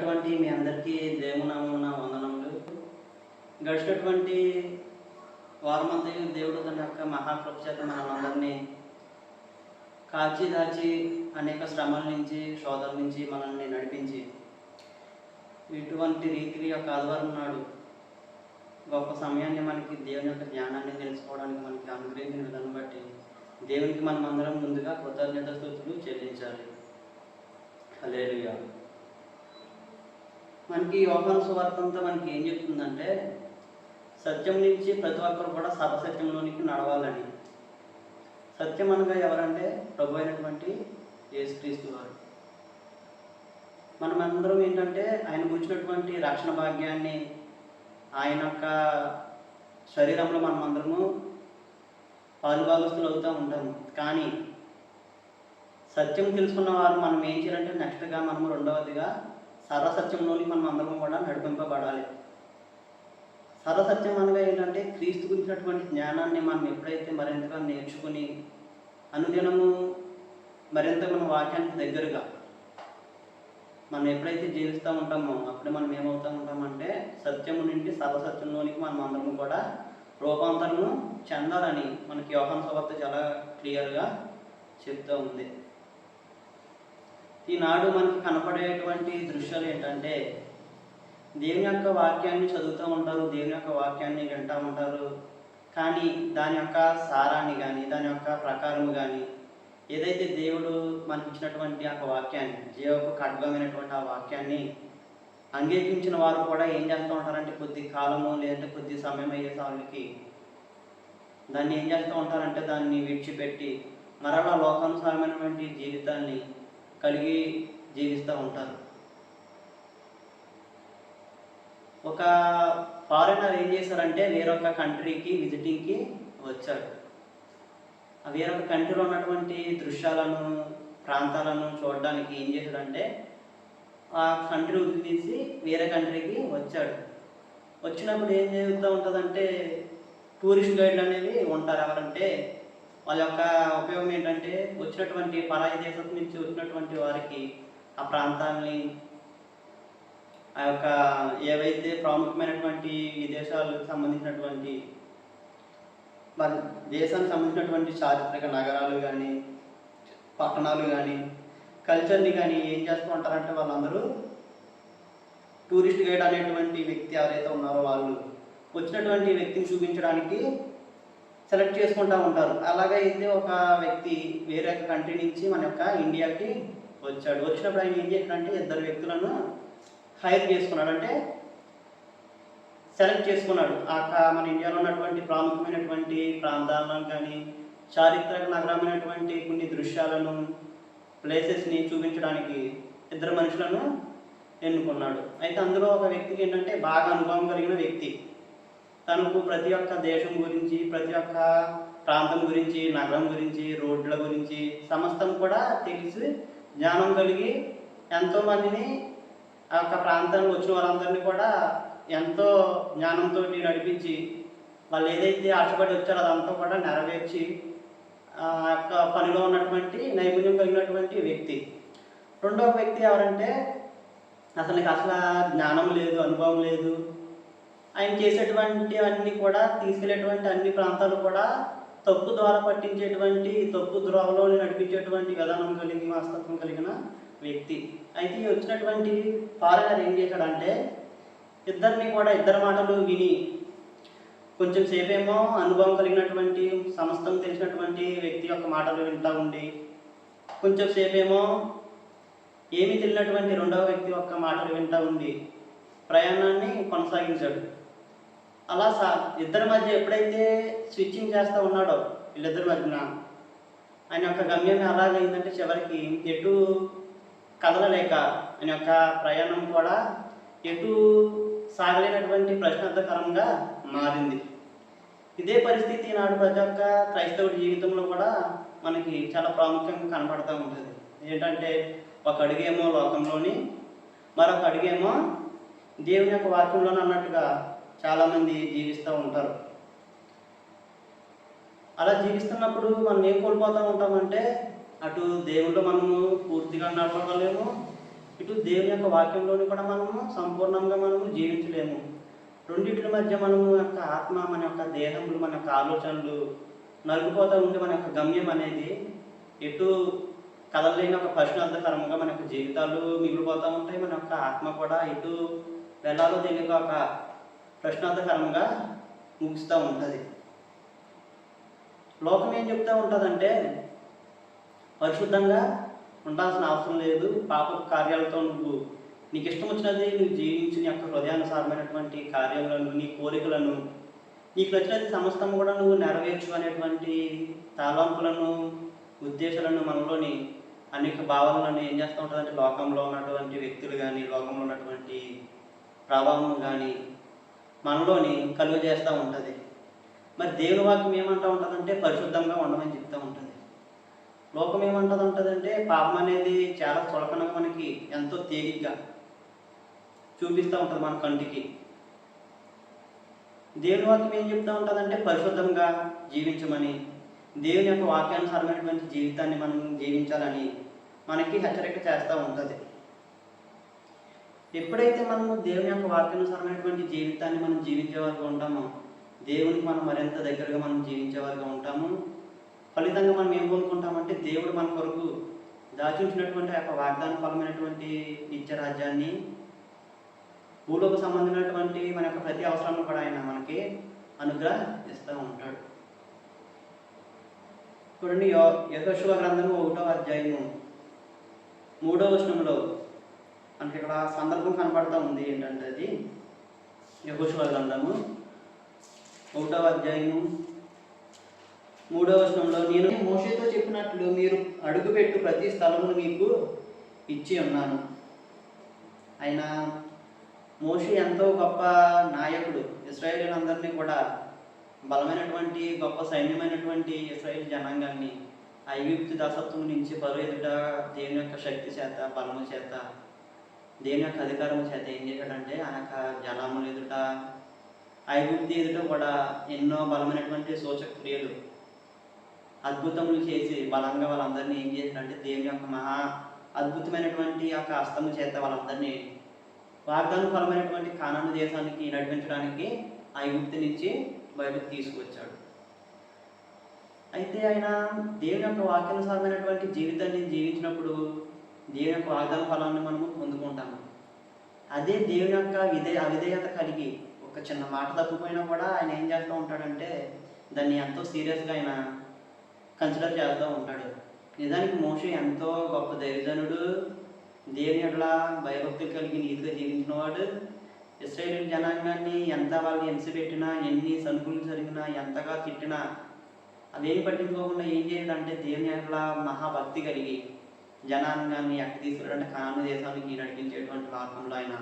వచ్చినటువంటి మీ అందరికీ దేవునామమున వందనములు. గడిచినటువంటి వారమంతయు దేవుడు తన యొక్క మహాకృప చేత మనల్ని కాచి దాచి అనేక శ్రమల నుంచి శోధనల నుంచి మనల్ని నడిపించి ఇటువంటి రీతి యొక్క ఆదివారం నాడు గొప్ప సమయాన్ని మనకి దేవుని యొక్క జ్ఞానాన్ని తెలుసుకోవడానికి మనకి అనుగ్రహించిన విధానం బట్టి దేవునికి మనం అందరం ముందుగా కృతజ్ఞత స్తుతులు చెల్లించాలి. హల్లెలూయా. మనకి యోహాను సువార్త అంతా మనకి ఏం చెప్తుందంటే సత్యం నుంచి ప్రతి ఒక్కరు కూడా సర్వసత్యంలోనికి నడవాలని. సత్యం అనగా ఎవరంటే ప్రభు అయినటువంటి యేసుక్రీస్తు వారు. మనమందరం ఏంటంటే ఆయన గురించినటువంటి రక్షణ భాగ్యాన్ని ఆయన యొక్క శరీరంలో మనమందరము పాలుభాగస్తులు అవుతూ ఉంటాము. కానీ సత్యం తెలుసుకున్న వారు మనం ఏం చేయాలంటే నెక్స్ట్గా మనము రెండవదిగా సర్వసత్యంలోని మనం అందరం కూడా నడిపింపబడాలి. సర్వసత్యం అనగా ఏంటంటే క్రీస్తు గురించినటువంటి జ్ఞానాన్ని మనం ఎప్పుడైతే మరింతగా నేర్చుకుని అనుదినము మరింత మన వాక్యానికి దగ్గరగా మనం ఎప్పుడైతే జీవిస్తూ ఉంటామో అప్పుడే మనం ఏమవుతూ ఉంటామంటే సత్యము నుండి సర్వసత్యంలోనికి మనం అందరం కూడా రూపాంతరము చెందాలని మనకి యోహాను సువార్త చాలా క్లియర్గా చెప్తూ ఉంది. ఈనాడు మనకి కనపడేటువంటి దృశ్యాలు ఏంటంటే దేవుని యొక్క వాక్యాన్ని చదువుతూ ఉంటారు, దేవుని యొక్క వాక్యాన్ని వింటూ ఉంటారు. కానీ దాని యొక్క సారాన్ని కానీ దాని యొక్క ప్రకారము కానీ ఏదైతే దేవుడు మనకి ఇచ్చినటువంటి ఆ వాక్యాన్ని జీవపు ఖడ్గమైనటువంటి ఆ వాక్యాన్ని అంగీకరించిన వారు కూడా ఏం చేస్తూ ఉంటారంటే కొద్ది కాలము లేదంటే కొద్ది సమయం అయ్యేసరికి దాన్ని ఏం చేస్తూ ఉంటారంటే దాన్ని విడిచిపెట్టి మరలా లోకానుసారమైనటువంటి జీవితాన్ని కలిగి జీవిస్తూ ఉంటారు. ఒక ఫారినర్ ఏం చేశారంటే వేరొక కంట్రీకి విజిటింగ్కి వచ్చాడు. ఆ వేరొక కంట్రీలో ఉన్నటువంటి దృశ్యాలను ప్రాంతాలను చూడడానికి ఏం చేశాడంటే ఆ కంట్రీ వదిలేసి వేరే కంట్రీకి వచ్చాడు. వచ్చినప్పుడు ఏం జరుగుతూ ఉంటుందంటే టూరిస్ట్ గైడ్లు అనేవి ఉంటారు. ఎవరంటే వాళ్ళ యొక్క ఉపయోగం ఏంటంటే వచ్చినటువంటి పరాయి దేశం నుంచి వచ్చినటువంటి వారికి ఆ ప్రాంతాలని ఆ యొక్క ఏవైతే ప్రాముఖ్యమైనటువంటి విదేశాలకు సంబంధించినటువంటి మరి దేశానికి సంబంధించినటువంటి చారిత్రక నగరాలు కానీ పట్టణాలు కానీ కల్చర్ని కానీ ఏం చేస్తూ ఉంటారంటే వాళ్ళందరూ టూరిస్ట్ గైడ్ అనేటువంటి వ్యక్తి ఎవరైతే ఉన్నారో వాళ్ళు వచ్చినటువంటి వ్యక్తిని చూపించడానికి సెలెక్ట్ చేసుకుంటూ ఉంటారు. అలాగైతే ఒక వ్యక్తి వేరే కంట్రీ నుంచి మన యొక్క ఇండియాకి వచ్చాడు. వచ్చినప్పుడు ఆయన ఏం చేశాడంటే ఇద్దరు వ్యక్తులను హైర్ చేసుకున్నాడు, అంటే సెలెక్ట్ చేసుకున్నాడు. మన ఇండియాలో ఉన్నటువంటి ప్రాముఖ్యమైనటువంటి ప్రాంతాలను కానీ చారిత్రక నగరమైనటువంటి కొన్ని దృశ్యాలను ప్లేసెస్ని చూపించడానికి ఇద్దరు మనుషులను ఎన్నుకున్నాడు. అయితే అందులో ఒక వ్యక్తికి ఏంటంటే బాగా అనుభవం కలిగిన వ్యక్తి, తనకు ప్రతి ఒక్క దేశం గురించి ప్రతి ఒక్క ప్రాంతం గురించి నగరం గురించి రోడ్ల గురించి సమస్తం కూడా తెలిసి జ్ఞానం కలిగి ఎంతోమందిని ఆ యొక్క ప్రాంతానికి వచ్చిన వాళ్ళందరినీ కూడా ఎంతో జ్ఞానంతో నడిపించి వాళ్ళు ఏదైతే ఆశపడి వచ్చారో అదంతా కూడా నెరవేర్చి ఆ యొక్క పనిలో ఉన్నటువంటి నైపుణ్యం కలిగినటువంటి వ్యక్తి. రెండవ వ్యక్తి ఎవరంటే అసలు జ్ఞానం లేదు, అనుభవం లేదు. ఆయన చేసేటువంటి అన్నీ కూడా తీసుకెళ్లేటువంటి అన్ని ప్రాంతాలు కూడా తప్పు ద్వారా పట్టించేటువంటి తప్పు ద్రోవలో నడిపించేటువంటి విధానం కలిగి వాస్తవం కలిగిన వ్యక్తి. అయితే వచ్చినటువంటి ఫారినర్ ఏం చేశాడంటే ఇద్దరిని కూడా ఇద్దరు మాటలు విని కొంచెం సేపేమో అనుభవం కలిగినటువంటి సమస్తం తెలిసినటువంటి వ్యక్తి యొక్క మాటలు వింటూ ఉండి కొంచెం సేపేమో ఏమీ తెలియనటువంటి రెండవ వ్యక్తి యొక్క మాటలు వింటూ ఉండి ప్రయాణాన్ని కొనసాగించాడు. అలా ఇద్దరి మధ్య ఎప్పుడైతే స్విచ్చింగ్ చేస్తూ ఉన్నాడో వీళ్ళిద్దరి మధ్యన ఆయన యొక్క గమ్యం ఎలాగైందంటే చివరికి ఎటు కదలలేక ఆయన యొక్క ప్రయాణం కూడా ఎటు సాగలేనటువంటి ప్రశ్నార్థకరంగా మారింది. ఇదే పరిస్థితి నాడు ప్రతి ఒక్క క్రైస్తవుడి జీవితంలో కూడా మనకి చాలా ప్రాముఖ్యంగా కనపడుతూ ఉంటుంది. ఏంటంటే ఒక అడుగేమో లోకంలోని మరొక అడుగేమో దేవుని యొక్క వాక్యంలోని అన్నట్టుగా చాలామంది జీవిస్తూ ఉంటారు. అలా జీవిస్తున్నప్పుడు మనం ఏం కోల్పోతూ ఉంటామంటే అటు దేవుళ్ళు మనము పూర్తిగా నడవగలేము, ఇటు దేవుని యొక్క వాక్యంలోని కూడా మనము సంపూర్ణంగా మనము జీవించలేము. రెండింటి మధ్య మనము యొక్క ఆత్మ, మన యొక్క దేహములు, మన యొక్క ఆలోచనలు నలిగిపోతూ ఉంటే మన యొక్క గమ్యం అనేది ఎటు కదలలేని ఒక ప్రశ్నార్థకరంగా మన యొక్క జీవితాలు మిగిలిపోతూ ఉంటాయి. మన యొక్క ఆత్మ కూడా ఎటు వెళ్ళాలో తెలియక ఒక ప్రశ్నార్థకరంగా ముగిస్తూ ఉంటుంది. లోకం ఏం చెప్తూ ఉంటుందంటే పరిశుద్ధంగా ఉండాల్సిన అవసరం లేదు, పాప కార్యాలతో నువ్వు నీకు ఇష్టం వచ్చినది నువ్వు జీవించి నీ యొక్క హృదయానుసారమైనటువంటి కార్యాలను, నీ కోరికలను, నీకు నచ్చినది సమస్తం కూడా నువ్వు నెరవేర్చు అనేటువంటి తలంపులను, ఉద్దేశాలను మనలోని అనేక భావాలను ఏం చేస్తూ ఉంటుందంటే లోకంలో ఉన్నటువంటి వ్యక్తులు కానీ, లోకంలో ఉన్నటువంటి ప్రభావం కానీ మనలోని కలుగజేస్తూ ఉంటుంది. మరి దేవుని వాక్యం ఏమంటూ ఉంటుందంటే పరిశుద్ధంగా ఉండమని చెప్తూ ఉంటుంది. లోకం ఏమంటుందంటే పాపం అనేది చాలా చులకనగా మనకి ఎంతో తేలిగ్గా చూపిస్తూ ఉంటుంది మన కంటికి. దేవుని వాక్యం ఏం చెప్తూ ఉంటుందంటే పరిశుద్ధంగా జీవించమని, దేవుని యొక్క వాక్యానుసారమైనటువంటి జీవితాన్ని మనం జీవించాలని మనకి హెచ్చరిక చేస్తూ ఉంటుంది. ఎప్పుడైతే మనము దేవుని యొక్క వాక్యానుసారమైనటువంటి జీవితాన్ని మనం జీవించేవారుగా ఉంటామో, దేవునికి మనం మరింత దగ్గరగా మనం జీవించేవారుగా ఉంటాము. ఫలితంగా మనం ఏం కోరుకుంటామంటే దేవుడు మన కొరకు దాచించినటువంటి యొక్క వాగ్దాన ఫలమైనటువంటి నిత్యరాజ్యాన్ని, భూలోక సంబంధమైనటువంటి మన యొక్క ప్రతి అవసరాలను కూడా ఆయన మనకి అనుగ్రహిస్తూ ఉంటాడు. చూడండి, యెహోషువ గ్రంథము 1వ అధ్యాయము 3వ వచనంలో మనకి ఇక్కడ సందర్భం కనపడతా ఉంది. ఏంటంటే అది యెహోషువ గ్రంథము 1వ అధ్యాయము 3వ వచనంలో, నేను మోషేతో చెప్పినట్లు మీరు అడుగుపెట్టు ప్రతి స్థలమును మీకు ఇచ్చి ఉన్నాను. ఆయన మోషే ఎంతో గొప్ప నాయకుడు. ఇశ్రాయేలీలందరినీ కూడా బలమైనటువంటి గొప్ప సైన్యమైనటువంటి ఇశ్రాయేల్ జనాంగాన్ని ఐగుప్తు దాసత్వం నుంచి పరువు ఎదుట దేవుని యొక్క శక్తి చేత, బలము చేత, దేవుని యొక్క అధికారము చేత ఏం చేశాడంటే ఆ యొక్క జలములు ఎదుట, ఐగుప్తు ఎదుట కూడా ఎన్నో బలమైనటువంటి సూచక క్రియలు, అద్భుతములు చేసి బలంగా వాళ్ళందరినీ ఏం చేశాడంటే దేవుని యొక్క మహా అద్భుతమైనటువంటి యొక్క హస్తము చేత వాళ్ళందరినీ వాగ్దాన ఫలమైనటువంటి కానాను దేశానికి నడిపించడానికి ఐగుప్తు నుంచి బయటకు తీసుకువచ్చాడు. అయితే ఆయన దేవుని యొక్క వాక్యానుసారమైనటువంటి జీవితాన్ని జీవించినప్పుడు దేవుని యొక్క వాగ్దాన ఫలాన్ని మనము పొందుకుంటాము. అదే దేవుని యొక్క అవిధేయత కలిగి ఒక చిన్న మాట తప్పిపోయినా కూడా ఆయన ఏం చేస్తూ ఉంటాడంటే దాన్ని ఎంతో సీరియస్గా ఆయన కన్సిడర్ చేస్తూ ఉంటాడు. నిజానికి మోషే ఎంతో గొప్ప దైవజనుడు, దేవుని ఎట్లా భయభక్తులు కలిగి నీతిగా జీవించిన వాడు. ఇశ్రాయేలు జనాంగాన్ని ఎంత వాళ్ళు హింస పెట్టినా, ఎన్ని సనుకులు జరిగినా, ఎంతగా తిట్టినా అవేమి పట్టించుకోకుండా ఏం చేయడంటే దేవుని ఎట్లా మహాభక్తి కలిగి జనాంగాన్ని ఎక్క తీసుకురాడంటే కానాను దేశానికి నడిపించేటువంటి మార్గంలో ఆయన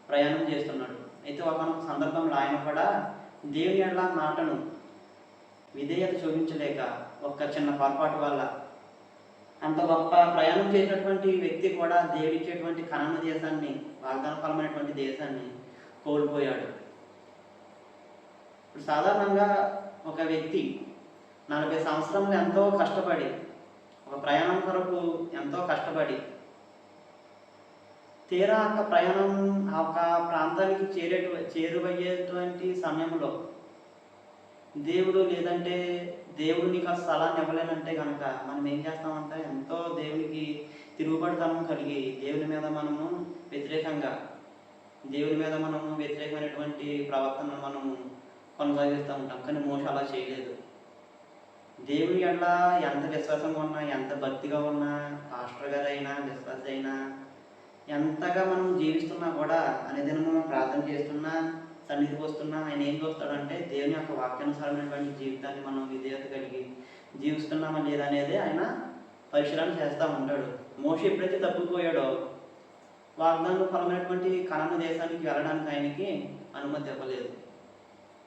ప్రయాణం చేస్తున్నాడు. అయితే ఒక సందర్భంలో ఆయన కూడా దేవుని ఎట్లా మాటను విధేయత చూపించలేక ఒక చిన్న పొరపాటు వల్ల అంత గొప్ప ప్రయాణం చేసినటువంటి వ్యక్తి కూడా దేవుడిచ్చేటువంటి కనాను దేశాన్ని, వాగ్దాన ఫలమైనటువంటి దేశాన్ని కోల్పోయాడు. ఇప్పుడు సాధారణంగా ఒక వ్యక్తి 40 సంవత్సరాలు ఎంతో కష్టపడి, ఒక ప్రయాణం కొరకు ఎంతో కష్టపడి తీరా ఒక ప్రయాణం ఒక ప్రాంతానికి చేరువయ్యేటువంటి సమయంలో దేవుడు లేదంటే దేవుడు నీకు ఆ స్థలాన్ని ఇవ్వలేనంటే కనుక మనం ఏం చేస్తామంటే ఎంతో దేవునికి తిరుగుబడితనం కలిగి దేవుని మీద మనము వ్యతిరేకమైనటువంటి ప్రవర్తన మనము కొనసాగిస్తూ ఉంటాం. కానీ మోషే అలా చేయలేదు. దేవుని ఎట్లా ఎంత విశ్వాసంగా ఉన్నా, ఎంత భక్తిగా ఉన్నా, పాస్టర్ గారు అయినా, విశ్వాస అయినా, ఎంతగా మనం జీవిస్తున్నా కూడా అనేదినము మనం ప్రార్థన చేస్తున్నా, సన్నిధికి వస్తున్నా ఆయన ఏం చూస్తాడంటే దేవుని యొక్క వాక్యానుసారమైనటువంటి జీవితాన్ని మనం విధేయత కలిగి జీవిస్తున్నామా లేదా అనేది ఆయన పరిశీలన చేస్తూ ఉంటాడు. మోషే ఎప్పుడైతే తప్పిపోయాడో వాగ్దాన ఫలమైనటువంటి కనాను దేశానికి వెళ్ళడానికి ఆయనకి అనుమతి ఇవ్వలేదు.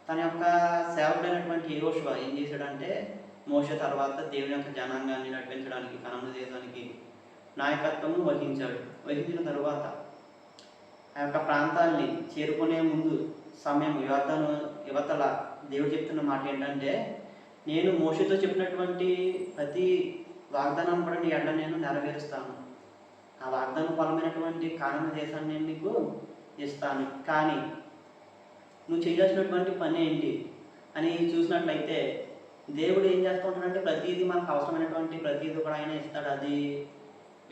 తన యొక్క సేవకుడైనటువంటి యెహోషువ ఏం చేశాడంటే మోషే తర్వాత దేవుని యొక్క జనాంగాన్ని నడిపించడానికి కనాను దేశానికి నాయకత్వం వహించిన తరువాత ఆ యొక్క ప్రాంతాన్ని చేరుకునే ముందు సమయం యువతల దేవుడు చెప్తున్న మాట ఏంటంటే, నేను మోషేతో చెప్పినటువంటి ప్రతి వాగ్దానం కూడా నీ ఎడల నేను నెరవేరుస్తాను. ఆ వాగ్దాన ఫలమైనటువంటి కానాను దేశాన్ని నేను నీకు ఇస్తాను, కానీ నువ్వు చేయాల్సినటువంటి పని ఏంటి అని చూసినట్లయితే దేవుడు ఏం చేస్తూ ఉంటాడంటే ప్రతిదీ మనకు అవసరమైనటువంటి ప్రతిదీ కూడా ఆయన ఇస్తాడు. అది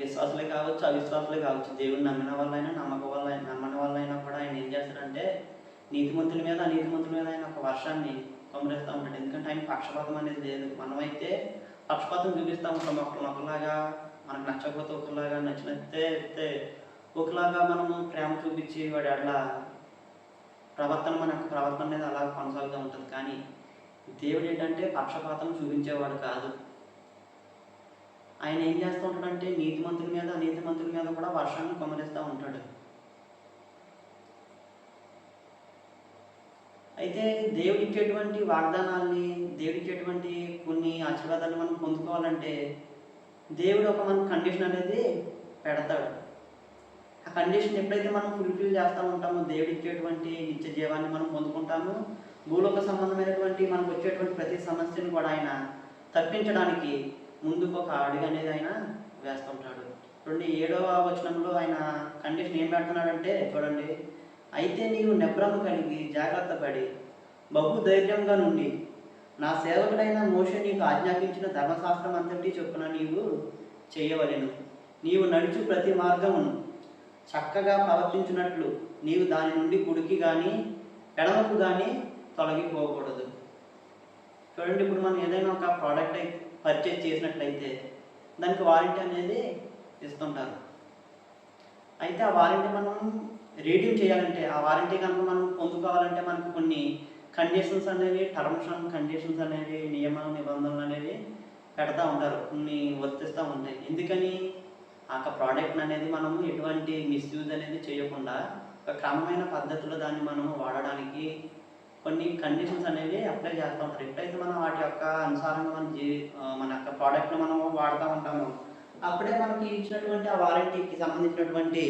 విశ్వాసులే కావచ్చు, అవిశ్వాసులే కావచ్చు, దేవుడిని నమ్మిన వాళ్ళైనా నమ్మని వాళ్ళైనా కూడా ఆయన ఏం చేస్తాడంటే నీతిమంతుల మీద అనీతిమంతుల మీద ఆయన ఒక వర్షాన్ని కుమ్మరిస్తూ ఉంటాడు. ఎందుకంటే ఆయన పక్షపాతం అనేది లేదు. మనమైతే పక్షపాతం చూపిస్తూ ఉంటాం, ఒకలాగా మనకు నచ్చకపోతే ఒకలాగా, నచ్చినట్టే ఒకలాగా మనము ప్రేమ చూపించి వాడి అట్లా మన యొక్క ప్రవర్తన అనేది అలా కొనసాగుతూ ఉంటుంది. కానీ దేవుడు ఏంటంటే పక్షపాతం చూపించేవాడు కాదు. ఆయన ఏం చేస్తూ ఉంటాడంటే నీతిమంతుల మీద అనీతిమంతుల మీద కూడా వర్షాన్ని కుమ్మరిస్తూ ఉంటాడు. అయితే దేవుడిచ్చేటువంటి వాగ్దానాల్ని, దేవుడిచ్చేటువంటి కొన్ని ఆశీర్వాదాన్ని మనం పొందుకోవాలంటే దేవుడు ఒక మన కండిషన్ అనేది పెడతాడు. ఆ కండిషన్ ఎప్పుడైతే మనం ఫుల్ఫిల్ చేస్తూ ఉంటామో దేవుడు ఇచ్చేటువంటి నిత్య జీవాన్ని మనం పొందుకుంటాము. భూలోక సంబంధమైనటువంటి మనకు వచ్చేటువంటి ప్రతి సమస్యను కూడా ఆయన తప్పించడానికి ముందుకు ఒక అడుగు అనేది ఆయన వేస్తుంటాడు. చూడండి 7వ వచనంలో ఆయన కండిషన్ ఏం పెడుతున్నాడంటే చూడండి, అయితే నీవు నిబ్రము కలిగి జాగ్రత్త పడి బహుధైర్యంగా నుండి నా సేవకుడైన మోషే నీకు ఆజ్ఞాపించిన ధర్మశాస్త్రం అంతటి చొప్పున నీవు చేయవలెను. నీవు నడుచు ప్రతి మార్గమును చక్కగా ప్రవర్తించినట్లు నీవు దాని నుండి కుడికి కానీ ఎడమకు కానీ తొలగిపోకూడదు. చూడండి, ఇప్పుడు మనం ఏదైనా ఒక ప్రోడక్ట్ పర్చేజ్ చేసినట్లయితే దానికి వారంటీ అనేది ఇస్తుంటారు. అయితే ఆ వారంటీ మనం రీడింగ్ చేయాలంటే, ఆ వారంటీ కనుక మనం పొందుకోవాలంటే మనకు కొన్ని కండిషన్స్ అనేవి, టర్మ్స్ అండ్ కండిషన్స్ అనేవి, నియమ నిబంధనలు అనేవి పెడతా ఉంటారు, కొన్ని వర్తిస్తూ ఉంటాయి. ఎందుకని ఆ ప్రోడక్ట్ అనేది మనము ఎటువంటి మిస్యూజ్ అనేది చేయకుండా ఒక క్రమమైన పద్ధతిలో దాన్ని మనము వాడడానికి కొన్ని కండిషన్స్ అనేవి అప్లై చేస్తూ ఉంటారు. ఎప్పుడైతే మనం వాటి యొక్క అనుసారంగా మన యొక్క ప్రోడక్ట్ని మనము వాడుతూ ఉంటామో అప్పుడే మనకి ఇచ్చినటువంటి ఆ వారంటీకి సంబంధించినటువంటి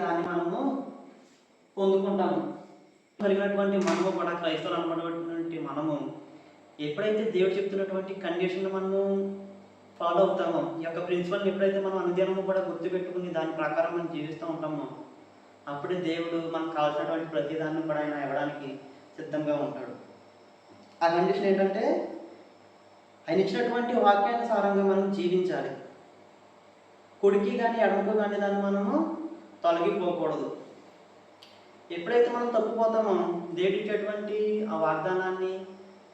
దాన్ని మనము పొందుకుంటాము. కలిగినటువంటి మనము కూడా క్రైస్తవులు అనుకున్నటువంటి మనము ఎప్పుడైతే దేవుడు చెప్తున్నటువంటి కండిషన్ మనము ఫాలో అవుతామో, ఈ యొక్క ప్రిన్సిపల్ని ఎప్పుడైతే మనం అనుదినము కూడా గుర్తుపెట్టుకుని దాని ప్రకారం మనం జీవిస్తూ ఉంటామో అప్పుడే దేవుడు మనకు కావాల్సినటువంటి ప్రతి దాన్ని కూడా ఆయన ఇవ్వడానికి సిద్ధంగా ఉంటాడు. ఆ కండిషన్ ఏంటంటే ఆయన ఇచ్చినటువంటి వాక్యానుసారంగా మనం జీవించాలి. కుడికి కానీ ఎడమకు కానీ దాన్ని మనము తొలగిపోకూడదు. ఎప్పుడైతే మనం తప్పిపోతామో దేవుడిచ్చేటువంటి ఆ వాగ్దానాన్ని,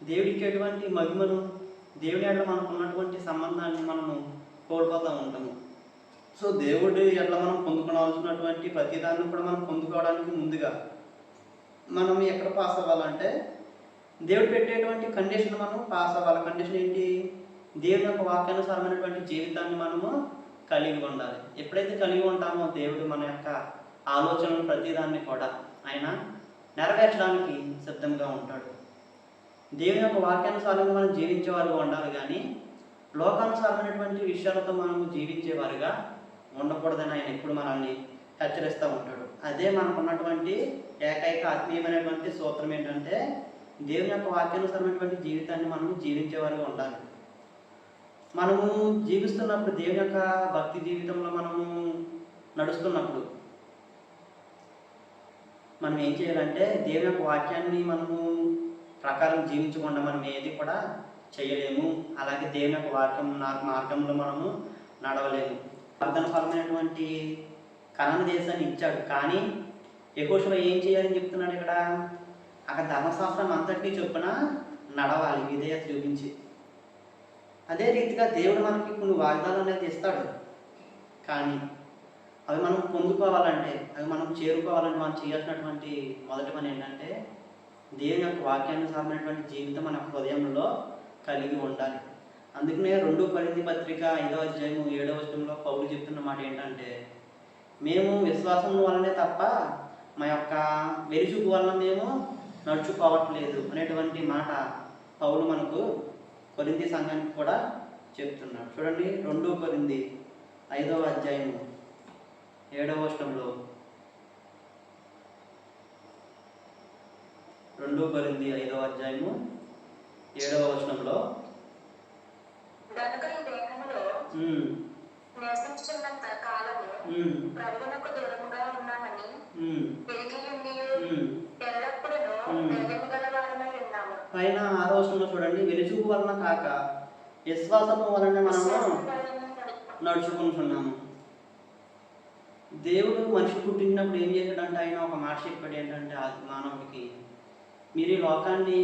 దేవుడిచ్చేటువంటి మహిమను, దేవుడి ఎట్లా మనకు ఉన్నటువంటి సంబంధాన్ని మనము కోల్పోతూ ఉంటాము. సో దేవుడి ఎట్లా మనం పొందుకోవాల్సినటువంటి ప్రతిదాన్ని కూడా మనం పొందుకోవడానికి ముందుగా మనం ఎక్కడ పాస్ అవ్వాలంటే దేవుడు పెట్టేటువంటి కండిషన్ మనం పాస్ అవ్వాలి. కండిషన్ ఏంటి? దేవుని యొక్క వాక్యానుసారమైనటువంటి జీవితాన్ని మనము కలిగి ఉండాలి. ఎప్పుడైతే కలిగి ఉంటామో దేవుడు మన యొక్క ఆలోచనలు ప్రతిదాన్ని కూడా ఆయన నెరవేర్చడానికి సిద్ధంగా ఉంటాడు. దేవుని యొక్క వాక్యానుసారంగా మనం జీవించేవారుగా ఉండాలి, కానీ లోకానుసారమైనటువంటి విషయాలతో మనము జీవించేవారుగా ఉండకూడదని ఆయన ఎప్పుడు మనల్ని హెచ్చరిస్తూ ఉంటాడు. అదే మనకు ఉన్నటువంటి ఏకైక ఆత్మీయమైనటువంటి సూత్రం ఏంటంటే దేవుని యొక్క వాక్యానుసారమైనటువంటి జీవితాన్ని మనము జీవించేవారుగా ఉండాలి. మనము జీవిస్తున్నప్పుడు దేవుని యొక్క భక్తి జీవితంలో మనము నడుస్తున్నప్పుడు మనం ఏం చేయాలంటే దేవుని యొక్క వాక్యాన్ని మనము ప్రకారం జీవించకుండా మనం ఏది కూడా చేయలేము. అలాగే దేవుని యొక్క మార్గంలో మనము నడవలేము. వాగ్దాన ఫలమైనటువంటి కనాను దేశాన్ని ఇచ్చాడు, కానీ యెహోషువ ఏం చేయాలని చెప్తున్నాడు ఇక్కడ? అక్కడ ధర్మశాస్త్రం అంతటినీ చొప్పున నడవాలి, విధేయత చూపించి. అదే రీతిగా దేవుడు మనకి కొన్ని వాగ్దానాలు అనేది ఇస్తాడు, కానీ అవి మనం పొందుకోవాలంటే, అవి మనం చేరుకోవాలంటే మనం చేయాల్సినటువంటి మొదటి పని ఏంటంటే దేవుని యొక్క వాక్యానుసారమైనటువంటి జీవితం మన హృదయంలో కలిగి ఉండాలి. అందుకనే 2 కొరింథీ పత్రిక 5వ అధ్యాయం 7వ వచనంలో పౌలు చెప్తున్న మాట ఏంటంటే, మేము విశ్వాసం వల్లనే తప్ప మా యొక్క వెలుచుకు వలన మేము నడుచుకోవట్లేదు అనేటువంటి మాట పౌలు మనకు కొరింథీ సంఘానికి కూడా చెప్తున్నాడు. చూడండి, 2 కొరింథీ 5వ అధ్యాయం 7వ వచనంలో, 2 కొరింథీ 5వ అధ్యాయము 7వ వచనంలో, జీవించున్నంత కాలము ప్రభువునకు దూరముగా ఉన్నామని తిరిగి ఎల్లప్పుడూ ధైర్యము గలవారమై ఉన్నాము. పైన 6వ వచనంలో చూడండి, వెలుచూపు వలన కాక విశ్వాసము వలన మనము నడుచుకుంటున్నాము. దేవుడు మనిషి పుట్టినప్పుడు ఏం చేశాడంటే ఆయన ఒక మాట చెప్పాడు ఏంటంటే మానవుడికి, మీరు ఈ లోకాన్ని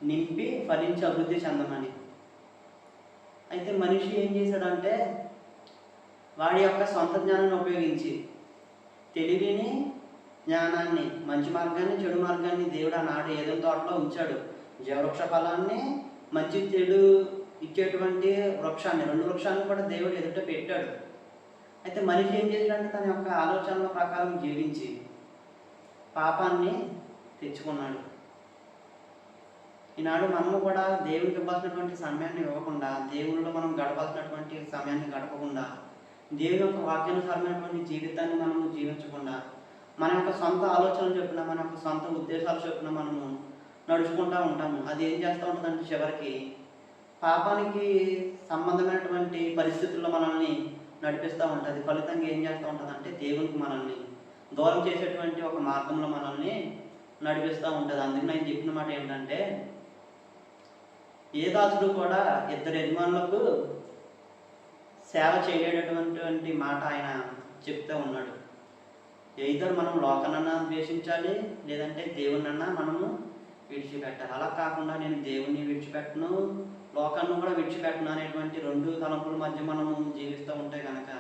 నింపి ఫలించి అభివృద్ధి చెందమని. అయితే మనిషి ఏం చేశాడంటే వాడి యొక్క సొంత జ్ఞానాన్ని ఉపయోగించి తెలివిని, జ్ఞానాన్ని, మంచి మార్గాన్ని, చెడు మార్గాన్ని దేవుడు ఆనాడు ఏదైనా తోటలో ఉంచాడు. జీవవృక్ష ఫలాన్ని, మంచి చెడు ఇచ్చేటువంటి వృక్షాన్ని, 2 వృక్షాలను కూడా దేవుడు ఎదుట పెట్టాడు. అయితే మనిషి ఏం చేశాడంటే తన యొక్క ఆలోచనల ప్రకారం జీవించి పాపాన్ని తెచ్చుకున్నాడు. ఈనాడు మనము కూడా దేవునికి ఇవ్వాల్సినటువంటి సమయాన్ని ఇవ్వకుండా, దేవుళ్ళు మనం గడపాల్సినటువంటి సమయాన్ని గడపకుండా, దేవుని యొక్క వాక్యానుసారమైనటువంటి జీవితాన్ని మనము జీవించకుండా, మన యొక్క సొంత ఆలోచనలు చొప్పున, మన యొక్క సొంత ఉద్దేశాలు చొప్పున మనము నడుచుకుంటూ ఉంటాము. అది ఏం చేస్తూ ఉంటుందంటే చివరికి పాపానికి సంబంధమైనటువంటి పరిస్థితుల్లో మనల్ని నడిపిస్తూ ఉంటుంది. ఫలితంగా ఏం చేస్తూ ఉంటుందంటే దేవునికి మనల్ని దూరం చేసేటువంటి ఒక మార్గంలో మనల్ని నడిపిస్తూ ఉంటుంది. అందుకు నేను చెప్పిన మాట ఏంటంటే, ఏ దాసుడు కూడా 2 యజమానులకు సేవ చేయలేటటువంటి మాట ఆయన చెప్తూ ఉన్నాడు. ఎయిదర్ మనం లోకానన్నా ద్వేషించాలి, లేదంటే దేవునన్నా మనము విడిచిపెట్టాలి. అలా కాకుండా నేను దేవుణ్ణి విడిచిపెట్టను, లోకాన్ని కూడా విడిచిపెట్టను అనేటువంటి 2 తలంపుల మధ్య మనము జీవిస్తూ ఉంటే కనుక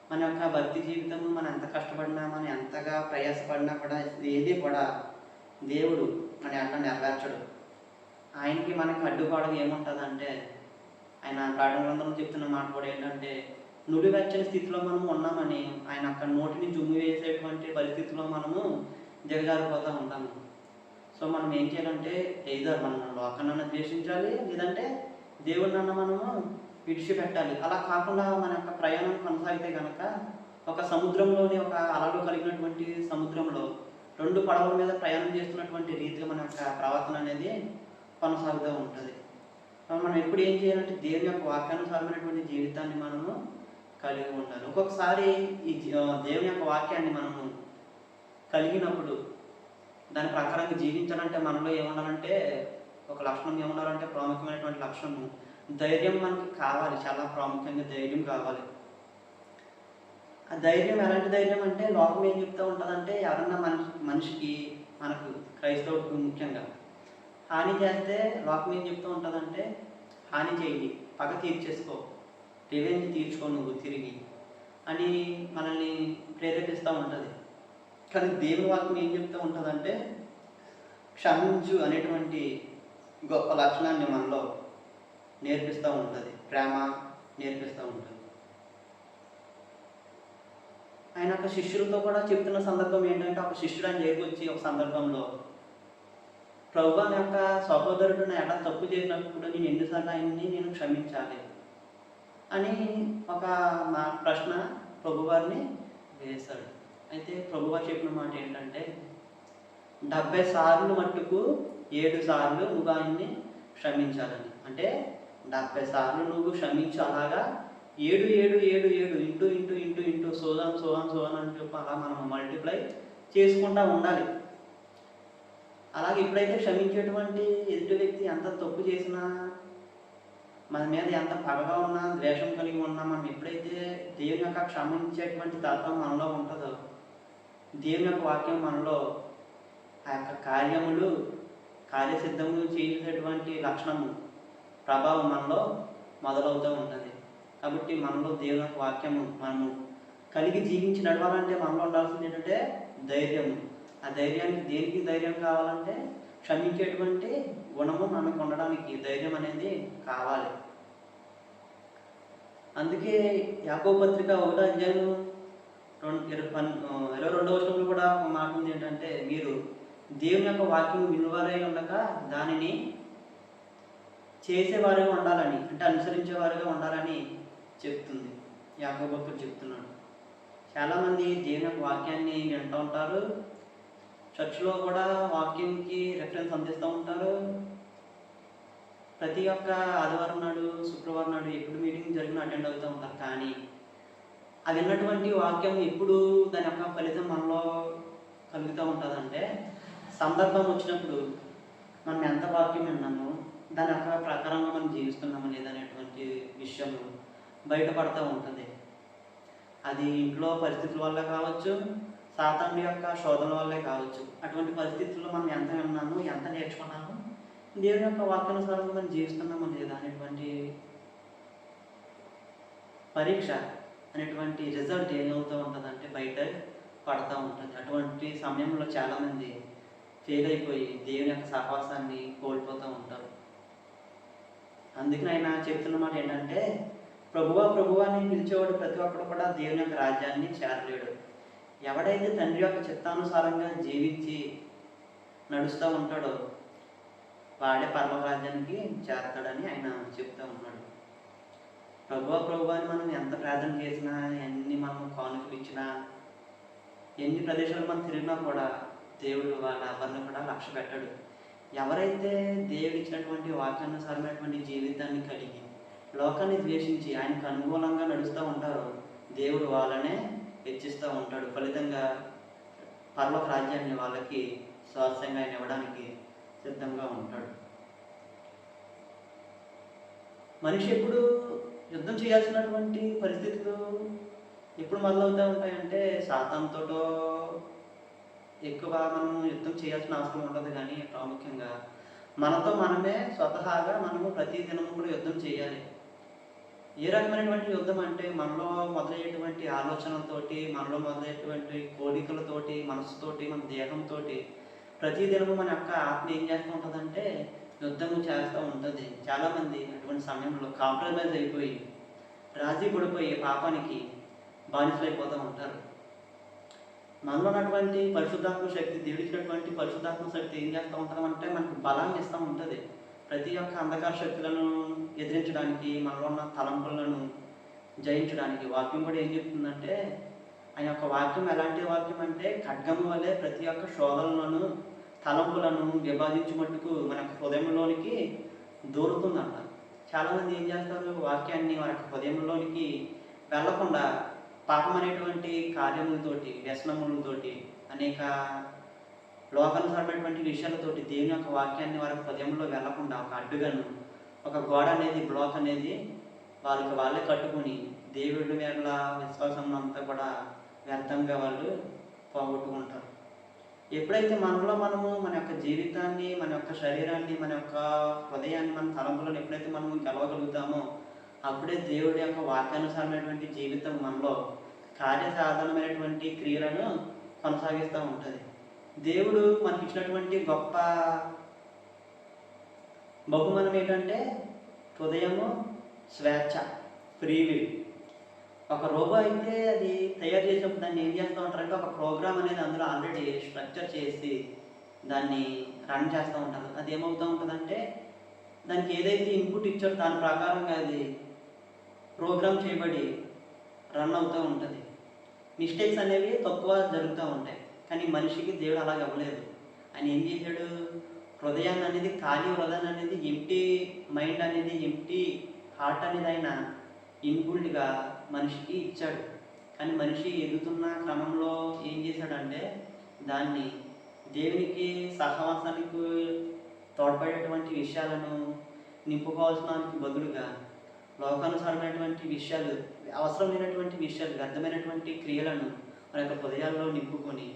మన యొక్క భక్తి జీవితం మనం ఎంత కష్టపడినా, మనం ఎంతగా ప్రయాసపడినా కూడా ఏది కూడా దేవుడు మన అట్లా నెరవేర్చడు. ఆయనకి మనకి అడ్డుకోవడం ఏముంటుందంటే, ఆయన ప్రకటన గ్రంథంలో చెప్తున్న మాట కూడా ఏంటంటే, నుడివెచ్చని స్థితిలో మనము ఉన్నామని ఆయన అక్కడ నోటిని జుమ్ము వేసేటువంటి పరిస్థితిలో మనము దిగజారిపోతూ ఉంటాము. సో మనం ఏం చేయాలంటే, ఏదో మనం లోకాన్ని ద్వేషించాలి, లేదంటే దేవుడినన్న మనము విడిచిపెట్టాలి. అలా కాకుండా మన యొక్క ప్రయాణం కొనసాగితే కనుక ఒక సముద్రంలోని, ఒక అలలు కలిగినటువంటి సముద్రంలో 2 పడవల మీద ప్రయాణం చేస్తున్నటువంటి రీతిగా మన యొక్క ప్రవర్తన అనేది కొనసాగుతూ ఉంటుంది. మనం ఎప్పుడు ఏం చేయాలంటే దేవుని యొక్క వాక్యానుసారమైనటువంటి జీవితాన్ని మనము కలిగి ఉండాలి. ఒక్కొక్కసారి ఈ దేవుని యొక్క వాక్యాన్ని మనము కలిగినప్పుడు దాని ప్రకారంగా జీవించాలంటే మనలో ఏముండాలంటే, ఒక లక్షణం ఏముండాలంటే, ప్రాముఖ్యమైనటువంటి లక్షణము ధైర్యం మనకి కావాలి. చాలా ప్రాముఖ్యంగా ధైర్యం కావాలి. ఆ ధైర్యం ఎలాంటి ధైర్యం అంటే, లోకం ఏం చెప్తూ ఉంటుందంటే, ఎవరన్నా మనిషికి, మనకు క్రైస్తవుడికి ముఖ్యంగా హాని చేస్తే లోకం ఏం చెప్తూ ఉంటుందంటే, హాని చేయి, పగ తీర్చేసుకో, రివెంజ్ తీర్చుకో నువ్వు తిరిగి అని మనల్ని ప్రేరేపిస్తూ ఉంటుంది. కానీ దేవుని వాక్యం ఏం చెప్తూ ఉంటుందంటే, క్షమించు అనేటువంటి గొప్ప లక్షణాన్ని మనలో నేర్పిస్తూ ఉంటుంది. ప్రేమ నేర్పిస్తూ ఉంటుంది. ఆయన ఒక శిష్యులతో కూడా చెప్తున్న సందర్భం ఏంటంటే, ఒక శిష్యుడు ఆయన దగ్గరికి వచ్చి ఒక సందర్భంలో, ప్రభు అనే యొక్క సహోదరుడు నా ఎట్లా తప్పు చేసినప్పుడు నేను ఎన్నిసార్లు ఆయన్ని నేను క్షమించాలి అని ఒక ప్రశ్న ప్రభువారిని వేశాడు. అయితే ప్రభువారు చెప్పిన మాట ఏంటంటే, 70 సార్లు మట్టుకు 7 సార్లు నువ్వు ఆయన్ని క్షమించాలని. అంటే 70 సార్లు నువ్వు క్షమించు, అలాగా 7 7 7 7 ఇంటూ ఇంటూ ఇంటూ ఇంటూ సోదాన్ సోదాన్ సోదాన్ అని చెప్పి అలా మనం మల్టిప్లై చేసుకుంటూ ఉండాలి. అలాగే ఎప్పుడైతే క్షమించేటువంటి ఎదుటి వ్యక్తి ఎంత తప్పు చేసినా, మన మీద ఎంత పగగా ఉన్నా, ద్వేషం కలిగి ఉన్నా, మనం ఎప్పుడైతే దేవుని యొక్క క్షమించేటువంటి తత్వం మనలో ఉంటుందో, దేవుని యొక్క వాక్యం మనలో ఆ యొక్క కార్యసిద్ధము చేసేటువంటి లక్షణము, ప్రభావం మనలో మొదలవుతూ ఉంటుంది. కాబట్టి మనలో దేవుని యొక్క వాక్యము మనము కలిగి జీవించి నడవాలంటే మనలో ఉండాల్సింది ఏంటంటే ధైర్యము. ఆ ధైర్యానికి, దేనికి ధైర్యం కావాలంటే, క్షమించేటువంటి గుణము మనకు ఉండడానికి ధైర్యం అనేది కావాలి. అందుకే యాకోబు పత్రిక 1వ అధ్యాయం 22వ వచనంలో కూడా ఒక మాట ఉంది ఏంటంటే, మీరు దేవుని యొక్క వాక్యం వినువారై ఉండక దానిని చేసేవారుగా ఉండాలని, అంటే అనుసరించేవారుగా ఉండాలని చెప్తుంది. యాకోబు భక్తుడు చెప్తున్నాడు. చాలామంది దేవుని యొక్క వాక్యాన్ని వింటూ ఉంటారు, చర్చిలో కూడా వాక్యంకి రెఫరెన్స్ అందిస్తూ ఉంటారు, ప్రతి ఒక్క ఆదివారం నాడు, శుక్రవారం నాడు ఎప్పుడు మీటింగ్ జరిగినా అటెండ్ అవుతూ ఉంటారు. కానీ అది విన్నటువంటి వాక్యం ఎప్పుడు దాని యొక్క ఫలితం మనలో కలుగుతూ ఉంటుందంటే, సందర్భం వచ్చినప్పుడు మనం ఎంత వాక్యం విన్నామో దాని యొక్క ప్రకారంగా మనం జీవిస్తున్నామా లేదనేటువంటి విషయం బయటపడుతూ ఉంటుంది. అది ఇంట్లో పరిస్థితుల వల్ల కావచ్చు, సాతానుడి యొక్క శోధన వల్లే కావచ్చు. అటువంటి పరిస్థితుల్లో మనం ఎంత విన్నాము, ఎంత నేర్చుకున్నాము, దేవుని యొక్క వాక్యానుసారంగా మనం జీవిస్తున్నామా లేదా అనేటువంటి పరీక్ష అనేటువంటి రిజల్ట్ ఏమవుతూ ఉంటుందంటే బయట పడుతూ ఉంటుంది. అటువంటి సమయంలో చాలామంది ఫెయిల్ అయిపోయి దేవుని యొక్క సహవాసాన్ని కోల్పోతూ ఉంటారు. అందుకని ఆయన చెప్తున్న మాట ఏంటంటే, ప్రభువా ప్రభువా అని పిలిచేవాడు ప్రతి ఒక్కడు కూడా దేవుని యొక్క రాజ్యాన్ని చేరలేడు. ఎవడైతే తండ్రి యొక్క చిత్తానుసారంగా జీవించి నడుస్తూ ఉంటాడో వాడే పరలోక రాజ్యానికి చేరతాడని ఆయన చెప్తూ ఉన్నాడు. ప్రభువా ప్రభువా అని మనం ఎంత ప్రార్థన చేసినా, ఎన్ని మనం కానుకలు ఇచ్చినా, ఎన్ని ప్రదేశాలు మనం తిరిగినా కూడా దేవుడు వాళ్ళ ఎవరిని కూడా లక్ష్య పెట్టాడు. ఎవరైతే దేవుడు ఇచ్చినటువంటి వాక్యానుసారమైనటువంటి జీవితాన్ని కలిగి లోకాన్ని ద్వేషించి ఆయనకు అనుకూలంగా నడుస్తూ ఉంటారో దేవుడు వాళ్ళనే హెచ్చిస్తూ ఉంటాడు. ఫలితంగా పరలోక రాజ్యాన్ని వాళ్ళకి స్వాస్థ్యంగా ఆయన ఇవ్వడానికి సిద్ధంగా ఉంటాడు. మనిషి ఎప్పుడు యుద్ధం చేయాల్సినటువంటి పరిస్థితులు ఎప్పుడు మొదలవుతూ ఉంటాయంటే, సాతానుతోటో ఎక్కువ మనం యుద్ధం చేయాల్సిన అవసరం ఉండదు. కానీ ప్రాముఖ్యంగా మనతో మనమే స్వతహాగా మనము ప్రతి దినము కూడా యుద్ధం చేయాలి. ఏ రకమైనటువంటి యుద్ధం అంటే, మనలో మొదలయ్యేటువంటి ఆలోచనలతోటి, మనలో మొదలయ్యేటువంటి కోరికలతోటి, మనసుతోటి, మన దేహంతో ప్రతి దినము మన యొక్క ఆత్మ ఏం చేస్తూ ఉంటుందంటే యుద్ధము చేస్తూ ఉంటుంది. చాలామంది అటువంటి సమయంలో కాంప్రమైజ్ అయిపోయి రాజీ పడిపోయి పాపానికి బానిసలైపోతూ ఉంటారు. మనలో ఉన్నటువంటి పరిశుద్ధాత్మ శక్తి, దేవుడిచ్చినటువంటి పరిశుద్ధాత్మ శక్తి ఏం చేస్తూ ఉంటామంటే మనకు బలాన్ని ఇస్తూ ఉంటుంది. ప్రతి ఒక్క అంధకార శక్తులను ఎదిరించడానికి, మనలో ఉన్న తలంపులను జయించడానికి. వాక్యం కూడా ఏం చెప్తుందంటే, ఆయన యొక్క వాక్యం ఎలాంటి వాక్యం అంటే ఖడ్గము వల్లే ప్రతి ఒక్క శోధనలను, తలంపులను విభాదించి మట్టుకు మన యొక్క హృదయంలోనికి దూరుతుందంట. చాలామంది ఏం చేస్తారు, వాక్యాన్ని వారి యొక్క హృదయంలోనికి వెళ్లకుండా పాపం అనేటువంటి కార్యములతోటి, వ్యసనములతోటి, అనేక లోకానుసారమైనటువంటి విషయాలతోటి దేవుని యొక్క వాక్యాన్ని వారి హృదయంలో వెళ్లకుండా ఒక అడ్డుగాను, ఒక గోడ అనేది, బ్లాక్ అనేది వాళ్ళకి వాళ్ళే కట్టుకుని దేవుడి మీద విశ్వాసం అంతా కూడా వ్యర్థంగా వాళ్ళు పోగొట్టుకుంటారు. ఎప్పుడైతే మనలో మనము మన యొక్క జీవితాన్ని, మన యొక్క శరీరాన్ని, మన యొక్క హృదయాన్ని, మన తలంపులను ఎప్పుడైతే మనము గెలవగలుగుతామో అప్పుడే దేవుడి యొక్క వాక్యానుసారమైనటువంటి జీవితం మనలో కార్యసాధనమైనటువంటి క్రియలను కొనసాగిస్తూ ఉంటుంది. దేవుడు మనకి ఇచ్చినటువంటి గొప్ప బహుమానం ఏంటంటే హృదయము, స్వేచ్ఛ, ఫ్రీ విల్. ఒక రోబో అయితే అది తయారు చేసినప్పుడు దాన్ని ఏం చేస్తూ ఉంటారంటే ఒక ప్రోగ్రామ్ అనేది అందులో ఆల్రెడీ స్ట్రక్చర్ చేసి దాన్ని రన్ చేస్తూ ఉంటారు. అది ఏమవుతూ ఉంటుందంటే దానికి ఏదైతే ఇన్పుట్ ఇచ్చారో దాని ప్రకారంగా అది ప్రోగ్రామ్ చేయబడి రన్ అవుతూ ఉంటుంది. మిస్టేక్స్ అనేవి తక్కువ జరుగుతూ ఉంటాయి. కానీ మనిషికి దేవుడు అలాగ అవ్వలేదు. ఆయన ఏం చేశాడు, హృదయాన్ని అనేది, ఖాళీ హృదయాన్ని అనేది, ఎంప్టీ మైండ్ అనేది, ఎంప్టీ హార్ట్ అనేది ఆయన ఇన్బుల్డ్గా మనిషికి ఇచ్చాడు. కానీ మనిషి ఎదుగుతున్న క్రమంలో ఏం చేశాడంటే దాన్ని దేవునికి సహవాసానికి తోడ్పడేటువంటి విషయాలను నింపుకోవాల్సిన బదులుగా లోకానుసారమైనటువంటి విషయాలు, అవసరమైనటువంటి విషయాలు, వ్యర్థమైనటువంటి క్రియలను మన యొక్క హృదయాల్లో నింపుకొని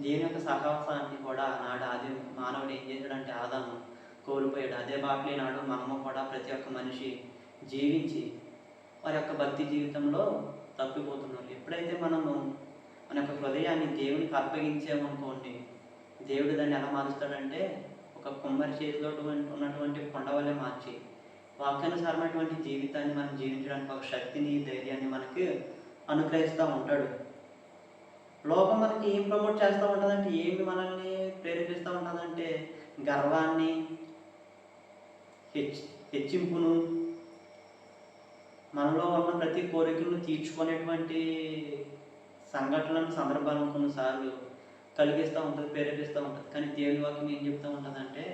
దేవుని యొక్క సహవాసాన్ని కూడా నాడు ఆది మానవుడు ఏం చేశాడంటే ఆదాము కోల్పోయాడు. అదే బాటలే నాడు మనము కూడా ప్రతి ఒక్క మనిషి జీవించి వారి యొక్క భక్తి జీవితంలో తప్పిపోతున్నారు. ఎప్పుడైతే మనము మన యొక్క హృదయాన్ని దేవునికి అప్పగించామనుకోండి, దేవుడు దాన్ని ఎలా మారుస్తాడంటే ఒక కుమ్మరి చేతిలో ఉన్నటువంటి కొండ వల్లే మార్చి వాక్యానుసారమైనటువంటి జీవితాన్ని మనం జీవించడానికి ఒక శక్తిని, ధైర్యాన్ని మనకి అనుగ్రహిస్తూ ఉంటాడు. లోకం మనకి ఏం ప్రమోట్ చేస్తూ ఉంటుందంటే, ఏమి మనల్ని ప్రేరేపిస్తూ ఉంటుందంటే గర్వాన్ని, హెచ్చింపును, మనలో ఉన్న ప్రతి కోరికలను తీర్చుకునేటువంటి సంఘటనలను, సందర్భాలను కొన్నిసార్లు కలిగిస్తూ ఉంటుంది, ప్రేరేపిస్తూ ఉంటుంది. కానీ దేవుని వాక్యం ఏం చెప్తూ ఉంటుందంటే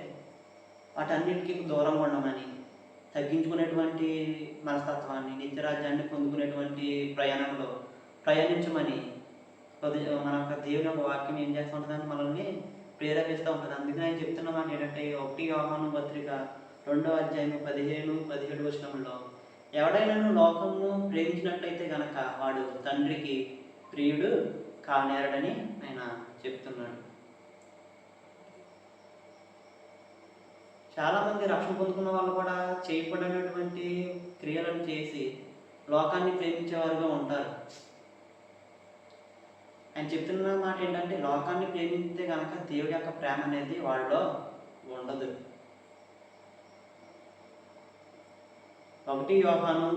వాటన్నిటికీ దూరంగా ఉండమని, తగ్గించుకునేటువంటి మనస్తత్వాన్ని, నిత్యరాజ్యాన్ని పొందుకునేటువంటి ప్రయాణంలో ప్రయాణించమని మన యొక్క దేవుని యొక్క వాక్యం ఏం చేస్తూ ఉంటుందని మనల్ని ప్రేరేపిస్తూ ఉంటుంది. అందుకని ఆయన చెప్తున్న మాట ఏంటంటే 1 యోహాను పత్రిక 2వ అధ్యాయం 15-17 వచనంలో, ఎవడైనా లోకమును ప్రేమించినట్లయితే గనక వాడు తండ్రికి ప్రియుడు కానేరడని ఆయన చెప్తున్నాడు. చాలామంది రక్షణ పొందుకున్న వాళ్ళు కూడా చేయకూడనటువంటి క్రియలను చేసి లోకాన్ని ప్రేమించేవారుగా ఉంటారు. ఆయన చెప్తున్న మాట ఏంటంటే లోకాన్ని ప్రేమిస్తే కనుక దేవుడి యొక్క ప్రేమ అనేది వాళ్ళలో ఉండదు. 1 యోహాను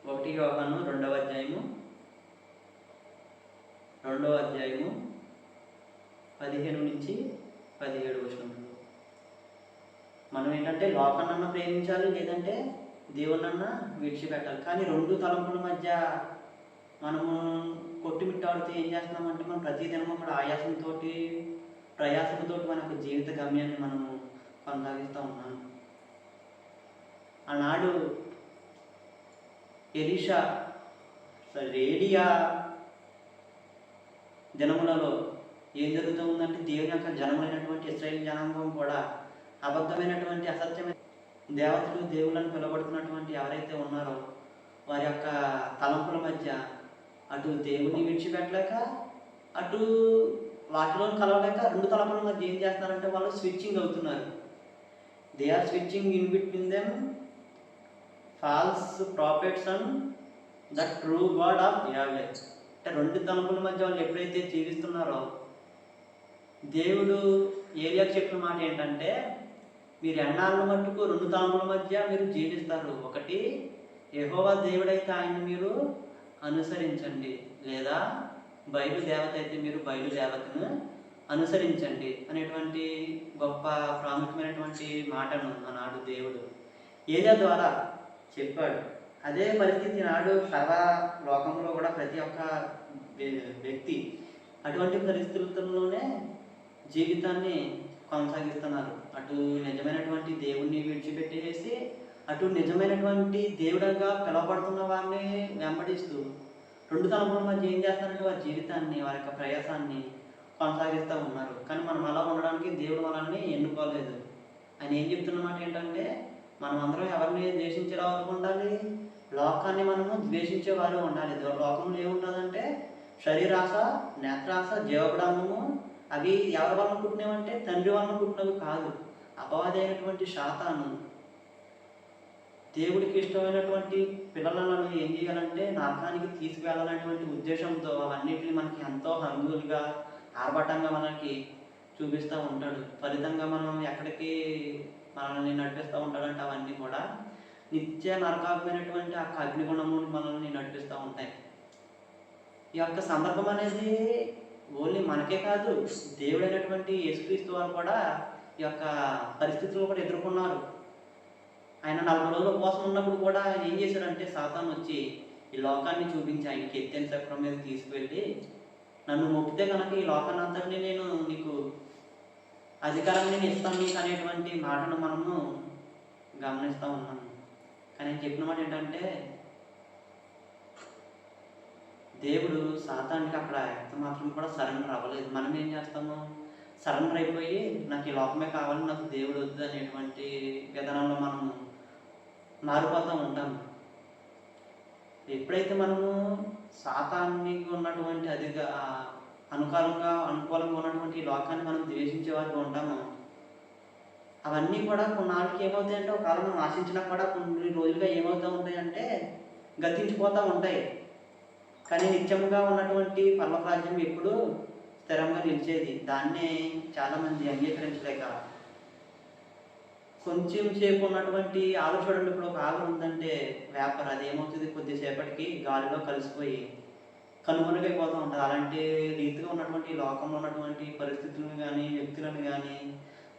2వ అధ్యాయము 15-17 వచనంలో మనం ఏంటంటే లోకాన్నన్నా ప్రేమించాలి, లేదంటే దేవునన్నా విడిచిపెట్టాలి. కానీ రెండు తలంపుల మధ్య మనము కొట్టుమిట్టాడితే ఏం చేస్తున్నామంటే మనం ప్రతిదినము కూడా ప్రయాసంతో మన యొక్క జీవిత గమ్యాన్ని మనము కొనసాగిస్తూ ఉన్నాం. ఆనాడు రేడియా దినములలో ఏం జరుగుతూ ఉందంటే దేవుని యొక్క జనమైనటువంటి ఇశ్రాయేలు జనాంగం కూడా అబద్ధమైనటువంటి అసత్యమైన దేవతలు దేవుళ్ళని పిలువబడుతున్నటువంటి ఎవరైతే ఉన్నారో వారి యొక్క తలంపుల మధ్య అటు దేవుని విడిచిపెట్టలేక అటు వాటిలో కలవలేక రెండు తలంపుల మధ్య ఏం చేస్తున్నారంటే వాళ్ళు స్విచ్చింగ్ అవుతున్నారు. They are switching in between them false prophets and the true God of Yahweh. అంటే రెండు తలంపుల మధ్య వాళ్ళు ఎప్పుడైతే జీవిస్తున్నారో దేవుడు ఏలియాకు చెప్పిన మాట ఏంటంటే, మీరు ఎన్నాళ్ళ మట్టుకు రెండు తలంపుల మధ్య మీరు జీవిస్తారు. ఒకటి యెహోవా దేవుడైతే ఆయన మీరు అనుసరించండి, లేదా బయలు దేవత అయితే మీరు బయలు దేవతను అనుసరించండి అనేటువంటి గొప్ప ప్రాముఖ్యమైనటువంటి మాటను ఆనాడు దేవుడు ఏలియా ద్వారా చెప్పాడు. అదే పరిస్థితి నాడు సర్వ లోకంలో కూడా ప్రతి ఒక్క వ్యక్తి అటువంటి పరిస్థితుల్లోనే జీవితాన్ని కొనసాగిస్తున్నారు. అటు నిజమైనటువంటి దేవుణ్ణి విడిచిపెట్టేసి అటు నిజమైనటువంటి దేవుడిగా పిలువబడుతున్న వారిని వెంబడిస్తూ రెండు తలంపుల మధ్య ఏం చేస్తారంటే వారి జీవితాన్ని, వారి యొక్క ప్రయాసాన్ని కొనసాగిస్తూ ఉన్నారు. కానీ మనం అలా ఉండడానికి దేవుడు మనల్ని ఎన్నుకోలేదు. ఆయన ఏం చెప్తున్నమాట ఏంటంటే, మనం అందరం ఎవరిని ద్వేషించే వారు ఉండాలి, లోకాన్ని మనము ద్వేషించేవారు ఉండాలి. లోకంలో ఏముంటుందంటే శరీరాశ, నేత్రాశ, జీవబడము. అవి ఎవరి వలన పుట్టినవంటే తండ్రి వలన పుట్టినవి కాదు. అపవాది అయినటువంటి శాతాను దేవుడికి ఇష్టమైనటువంటి పిల్లలను ఏం చేయాలంటే నరకానికి తీసుకువెళ్ళాలనేటువంటి ఉద్దేశంతో అవన్నిటిని మనకి ఎంతో హంగులుగా ఆర్భటంగా మనకి చూపిస్తూ ఉంటాడు. ఫలితంగా మనం ఎక్కడికి మనల్ని నడిపిస్తూ ఉంటాడంటే అవన్నీ కూడా నిత్య నరకాత్మైనటువంటి ఆ అగ్నిగుణము మనల్ని నడిపిస్తూ ఉంటాయి. ఈ యొక్క సందర్భం అనేది ఓన్లీ మనకే కాదు, దేవుడైనటువంటి యేసుక్రీస్తు వారు కూడా ఈ యొక్క పరిస్థితులను కూడా ఎదుర్కొన్నారు. ఆయన 40 రోజుల ఉపవాసం ఉన్నప్పుడు కూడా ఆయన ఏం చేశాడంటే, సాతాను వచ్చి ఈ లోకాన్ని చూపించి ఆయనకి ఎత్తైన చక్రం మీద తీసుకువెళ్ళి, నన్ను మొక్కితే కనుక ఈ లోకాన్ని అంతటినీ నేను నీకు అధికారం నేను ఇస్తాను నీకు అనేటువంటి మాటను మనము గమనిస్తూ ఉన్నాము. కానీ ఆయన చెప్పిన మాట ఏంటంటే, దేవుడు సాతానికి అక్కడ ఎంత మాత్రం కూడా సరెండర్ అవ్వలేదు. మనం ఏం చేస్తాము, సరెండర్ అయిపోయి నాకు ఈ లోకమే కావాలి, నాకు దేవుడు వద్దు అనేటువంటి విధానంలో మనము మారిపోతూ ఉంటాము. ఎప్పుడైతే మనము సాతానికి ఉన్నటువంటి అధిక అనుకూలంగా ఉన్నటువంటి ఈ లోకాన్ని మనం ద్వేషించే వారికి ఉంటామో, అవన్నీ కూడా కొన్నాళ్ళకి ఏమవుతాయంటే, ఒక కాలం మనం ఆశించినా కూడా కొన్ని రోజులుగా ఏమవుతూ ఉంటాయంటే గతించిపోతూ ఉంటాయి. కానీ నిత్యంగా ఉన్నటువంటి పరలోక రాజ్యం ఎప్పుడు స్థిరంగా నిలిచేది. దాన్నే చాలామంది అంగీకరించలేక కొంచెం సేపు ఉన్నటువంటి ఆలు చూడండి. ఇప్పుడు ఒక ఆలు ఉందంటే వేపర్, అది ఏమవుతుంది, కొద్దిసేపటికి గాలిలో కలిసిపోయి కనుమరుగైపోతూ ఉంటుంది. అలాంటి రీతిగా ఉన్నటువంటి లోకంలో ఉన్నటువంటి పరిస్థితులను కానీ, వ్యక్తులను కానీ,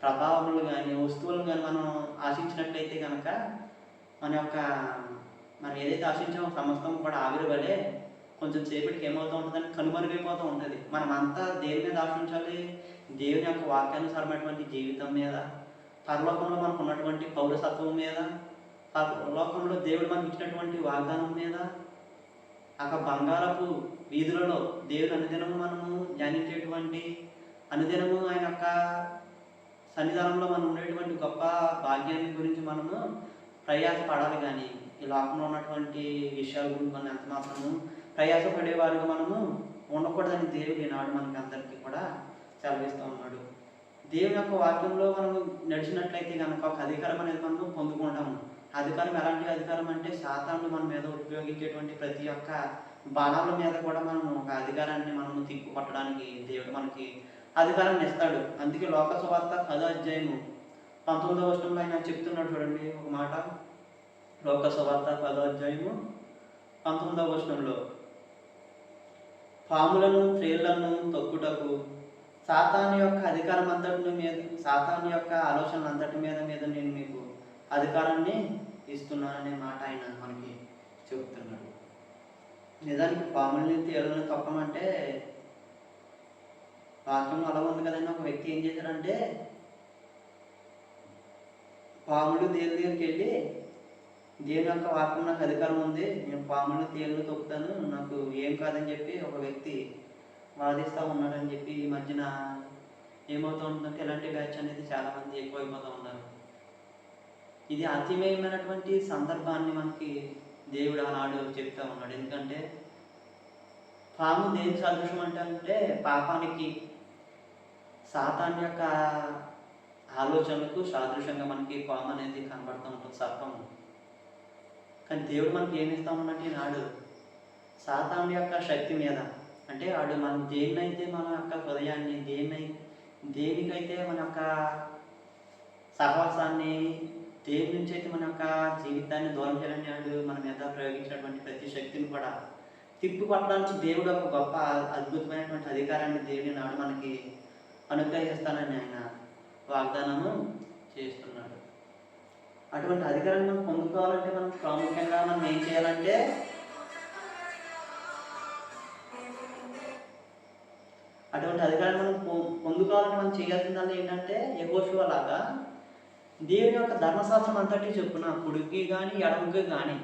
ప్రభావములు కానీ, వస్తువులను కానీ మనం ఆశించినట్లయితే కనుక మనం ఏదైతే ఆశించామో సమస్తం కూడా ఆవిరి వలె కొంచెం సేపటికి ఏమవుతూ ఉంటుందని కనుమరుగైపోతూ ఉంటుంది. మనమంతా దేని మీద ఆశించాలి? దేవుని యొక్క వాక్యానుసారమైనటువంటి జీవితం మీద, పరలోకంలో మనకు ఉన్నటువంటి పౌరసత్వం మీద, పరలోకంలో దేవుడు మనకి ఇచ్చినటువంటి వాగ్దానం మీద, బంగారపు వీధులలో దేవుని అనుదినము మనము ధ్యానించేటువంటి, అనుదినము ఆయన యొక్క సన్నిధానంలో మనం ఉండేటువంటి గొప్ప భాగ్యాన్ని గురించి మనము ప్రయాసపడాలి. కానీ ఈ లోకంలో ఉన్నటువంటి విషయాల గురించి మనం ఎంత మాత్రము ప్రయాసపడేవారుగా మనము ఉండకూడదని దేవుడు ఈనాడు మనకి అందరికీ కూడా సెలవిస్తూ ఉన్నాడు. దేవుని యొక్క వాక్యంలో మనం నడిచినట్లయితే కనుక ఒక అధికారం అనేది మనం పొందుకుంటాము. అధికారం ఎలాంటి అధికారం అంటే సాతాను మన మీద ఉపయోగించేటువంటి ప్రతి ఒక్క బాణాల మీద కూడా మనము ఒక అధికారాన్ని మనము తిప్పు కొట్టడానికి దేవుడు మనకి అధికారాన్ని ఇస్తాడు. అందుకే లోక సువార్త 10వ అధ్యాయము 19వ వచనంలో ఆయన చెప్తున్నాడు. చూడండి ఒక మాట, లోక సువార్త 10వ అధ్యాయము 19వ వచనంలో, పాములను త్రేళ్లను తొక్కుటకు సాతాను యొక్క అధికారం అంతటి మీద, సాతాను యొక్క ఆలోచనలు అంతటి మీద నేను మీకు అధికారాన్ని ఇస్తున్నాననే మాట ఆయన మనకి చెబుతున్నాడు. నిజానికి పాముల్ని తేళ్లను తొక్కమంటే వాక్యం అలా ఉంది కదండి. ఒక వ్యక్తి ఏం చేశాడంటే పాములు తేలు దగ్గరికి వెళ్ళి, దేవుని యొక్క వాక్యం నాకు అధికారం ఉంది, నేను పాములు తేళ్లు తొక్కుతాను, నాకు ఏం కాదని చెప్పి ఒక వ్యక్తి వాదిస్తూ ఉన్నాడని చెప్పి ఈ మధ్యన ఏమవుతూ ఉంటుందంటే ఇలాంటి బ్యాచ్ అనేది చాలామంది ఎక్కువైపోతూ ఉన్నారు. ఇది అతిమయమైనటువంటి సందర్భాన్ని మనకి దేవుడు ఆనాడు చెప్తా ఉన్నాడు. ఎందుకంటే పాము దేనికి సదృశం అంటే పాపానికి, సాతాన్ యొక్క ఆలోచనలకు సాదృశ్యంగా మనకి పాము అనేది కనబడుతూ ఉంటుంది, సర్పం. కానీ దేవుడు మనకి ఏమి ఇస్తా ఉన్నాడంటే నాడు సాతాన్ యొక్క శక్తి మీద, అంటే వాడు మనం దేన్నైతే మన యొక్క హృదయాన్ని, దేనికైతే మన యొక్క సహవాసాన్ని, దేని నుంచి అయితే మన యొక్క జీవితాన్ని దూరం చేయాలని వాడు మన మీద ప్రయోగించినటువంటి ప్రతి శక్తిని కూడా తిప్పు పట్టడానికి దేవుడు ఒక గొప్ప అద్భుతమైనటువంటి అధికారాన్ని దేవుని నాడు మనకి అనుగ్రహిస్తానని ఆయన వాగ్దానము చేస్తున్నాడు. అటువంటి అధికారాన్ని మనం పొందుకోవాలంటే మనం ప్రాముఖ్యంగా మనం ఏం చేయాలంటే అటువంటి అధికారాన్ని మనం పొందుకోవాలంటే మనం చేయాల్సిందల్లా ఏంటంటే యెహోషువ లాగా దేవుని యొక్క ధర్మశాస్త్రం అంతటి చెప్పున కుడికి కానీ ఎడమకి కానీ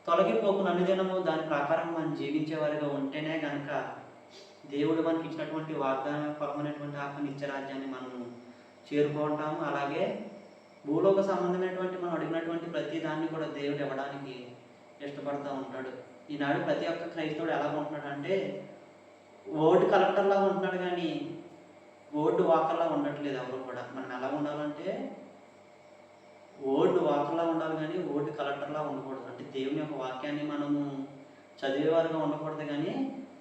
తొలగిపోకుండా అనుదినము దాని ప్రకారం మనం జీవించేవారిగా ఉంటేనే కనుక దేవుడు మనకి ఇచ్చినటువంటి వాగ్దాన పరమైనటువంటి నిత్య రాజ్యాన్ని మనము చేరుకుంటాము. అలాగే భూలోక సంబంధమైనటువంటి మనం అడిగినటువంటి ప్రతి దాన్ని కూడా దేవుడు ఇవ్వడానికి ఇష్టపడుతూ ఉంటాడు. ఈనాడు ప్రతి ఒక్క క్రైస్తవుడు ఎలా ఉంటున్నాడు అంటే ఓటు కలెక్టర్లా ఉంటున్నాడు, కానీ ఓటు వాకర్లా ఉండట్లేదు ఎవరు కూడా. మనం ఎలా ఉండాలంటే ఓటు వాకర్లా ఉండాలి, కానీ ఓటు కలెక్టర్లా ఉండకూడదు. అంటే దేవుని యొక్క వాక్యాన్ని మనము చదివేవారుగా ఉండకూడదు, కానీ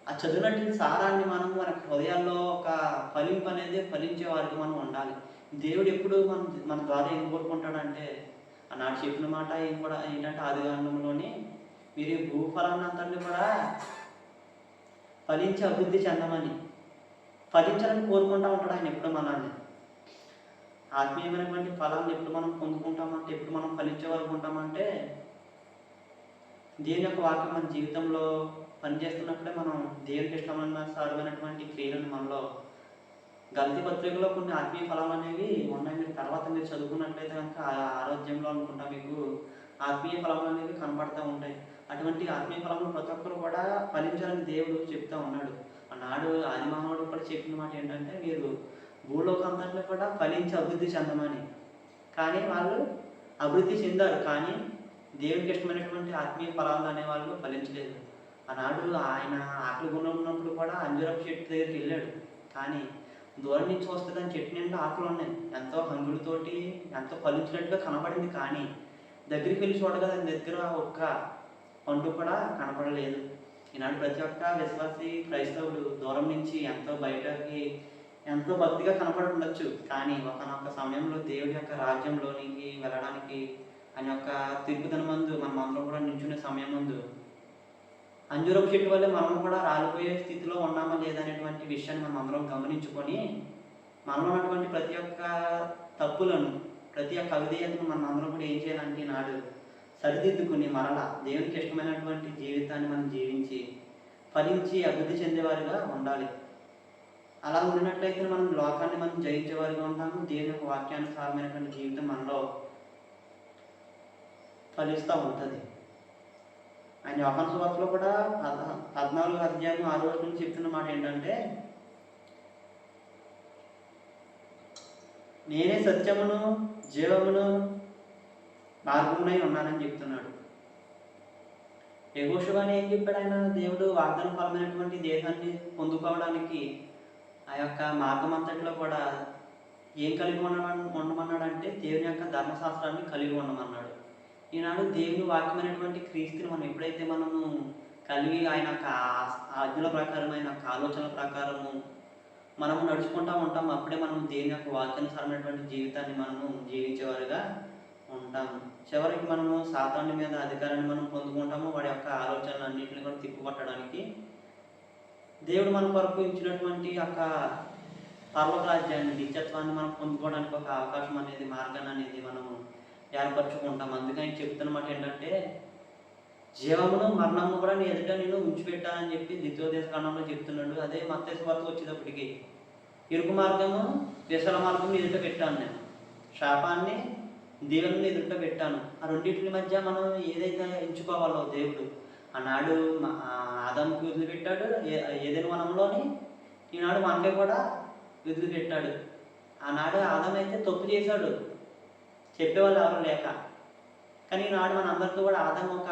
ఆ చదివినటువంటి సారాన్ని మనం మన హృదయాల్లో ఒక ఫలింపు అనేది ఫలించే వారికి మనం ఉండాలి. దేవుడు ఎప్పుడు మన ద్వారా ఏం కోరుకుంటాడంటే ఆనాడు చెప్పిన మాట ఏం కూడా ఏంటంటే ఆదికాండంలోని మీరు ఈ భూఫలాన్ని అంతటిని కూడా ఫలించి అభివృద్ధి చెందమని, ఫలించాలని కోరుకుంటూ ఉంటాడు ఆయన ఎప్పుడు మనల్ని. ఆత్మీయమైనటువంటి ఫలాన్ని ఎప్పుడు మనం పొందుకుంటామంటే, ఎప్పుడు మనం ఫలించే వరకు ఉంటామంటే దేవుని యొక్క వాక్యం మన జీవితంలో పనిచేస్తున్నప్పుడే మనం దేవునికి ఇష్టమైన సారమైనటువంటి క్రియలను మనలో గల్తీ పత్రికలో కొన్ని ఆత్మీయ ఫలాలు అనేవి ఉన్నాయి. మీరు తర్వాత మీరు చదువుకున్నట్లయితే కనుక ఆరోగ్యంలో అనుకుంటా మీకు ఆత్మీయ ఫలాలు అనేవి కనబడుతూ ఉంటాయి. అటువంటి ఆత్మీయ ఫలాలను ప్రతి ఒక్కరు కూడా ఫలించాలని దేవుడు చెప్తా ఉన్నాడు. ఆనాడు ఆది మానవుడు కూడా చెప్పిన మాట ఏంటంటే మీరు భూలోకంతంలో కూడా ఫలించి అభివృద్ధి చెందమని. కానీ వాళ్ళు అభివృద్ధి చెందారు, కానీ దేవునికి ఇష్టమైనటువంటి ఆత్మీయ ఫలాలు అనేవాళ్ళు ఫలించలేదు. ఆనాడు ఆయన ఆకలి గుణం ఉన్నప్పుడు కూడా అంజూరపు చెట్టు దగ్గరికి వెళ్ళాడు, కానీ దూరం నుంచి వస్తే దాని చెట్టు నిండా ఆకులు ఉన్నాయి, ఎంతో హంగులతోటి ఎంతో ఫలించినట్టుగా కనబడింది. కానీ దగ్గరికి వెళ్ళి చూడగా దాని దగ్గర ఒక్క పండు కూడా కనపడలేదు. ఈనాడు ప్రతి ఒక్క విశ్వాసి క్రైస్తవుడు దూరం నుంచి ఎంతో బయటకి ఎంతో భక్తిగా కనపడుతుండొచ్చు, కానీ ఒకనొక సమయంలో దేవుడి యొక్క రాజ్యంలోనికి వెళ్ళడానికి ఆయన యొక్క తీర్పుదన మందు మనం అందరం కూడా నిల్చునే సమయం ముందు అంజూరపు చెట్టు వల్ల మనం కూడా రాలిపోయే స్థితిలో ఉన్నామా లేదనేటువంటి విషయాన్ని మనం అందరం గమనించుకొని మనలో ఉన్నటువంటి ప్రతి ఒక్క తప్పులను, ప్రతి ఒక్క అవిధేయతను మనం అందరం కూడా ఏం చేయాలంటే నాడు సరిదిద్దుకుని మరలా దేవునికి ఇష్టమైనటువంటి జీవితాన్ని మనం జీవించి ఫలించి అభివృద్ధి చెందేవారిగా ఉండాలి. అలా ఉండినట్లయితే మనం లోకాన్ని మనం జయించేవారిగా ఉంటాము. దేవుని యొక్క వాక్యానుసారమైనటువంటి జీవితం మనలో ఫలిస్తూ ఉంటుంది. ఆయన యోహాను సువార్తలో కూడా 14 అధ్యాయం 6 వచనం నుంచి చెప్తున్న మాట ఏంటంటే, నేనే సత్యమును జీవమును మార్గమునై ఉన్నానని చెప్తున్నాడు. యెహోషువని ఏం చెప్పాడు ఆయన? దేవుడు వాగ్దాన ఫలమైనటువంటి దేశాన్ని పొందుకోవడానికి ఆ యొక్క మార్గం అంతట్లో కూడా ఏం కలిగి ఉండమన్నాడంటే దేవుని యొక్క ధర్మశాస్త్రాన్ని కలిగి ఉండమన్నాడు. ఈనాడు దేవుని వాక్యమైనటువంటి క్రీస్తుని మనం ఎప్పుడైతే మనము కలిగి ఆయన యొక్క ఆజ్ఞల ప్రకారం ఆయన యొక్క ఆలోచనల ప్రకారము మనము నడుచుకుంటూ ఉంటాం, అప్పుడే మనం దేవుని యొక్క వాక్యానుసారమైనటువంటి జీవితాన్ని మనము జీవించేవారుగా ఉంటాము. చివరికి మనము సాతాను మీద అధికారాన్ని మనం పొందుకుంటాము. వాడి యొక్క ఆలోచనలు అన్నింటిని కూడా తిప్పుపట్టడానికి దేవుడు మన కొరకు ఇచ్చినటువంటి యొక్క పర్వత రాజ్యాన్ని నిత్యత్వాన్ని మనం పొందుకోవడానికి ఒక అవకాశం అనేది, మార్గాన్ని అనేది మనము ఏర్పరచుకుంటాం. అందుకని చెప్తున్నమాట ఏంటంటే, జీవమును మరణము కూడా నీ ఎదుట నేను ఉంచిపెట్టానని చెప్పి ద్వితీయోపదేశ కాండంలో చెప్తున్నాడు. అదే మత్తయి సువార్త వచ్చేటప్పటికి ఇరుకు మార్గము విశాల మార్గం ఎదుట పెట్టాను, నేను శాపాన్ని దేవుని ఎదుట పెట్టాను. ఆ రెండింటి మధ్య మనం ఏదైతే ఎంచుకోవాలో దేవుడు ఆనాడు ఆదాముకి వదిలిపెట్టాడు ఏదైనా వనంలోని, ఈనాడు మనకే కూడా వదిలిపెట్టాడు. ఆనాడు ఆదాము అయితే తప్పు చేశాడు, చెప్పేవాళ్ళు ఎవరు లేక. కానీ ఈనాడు మన అందరితో కూడా ఆదాము ఒక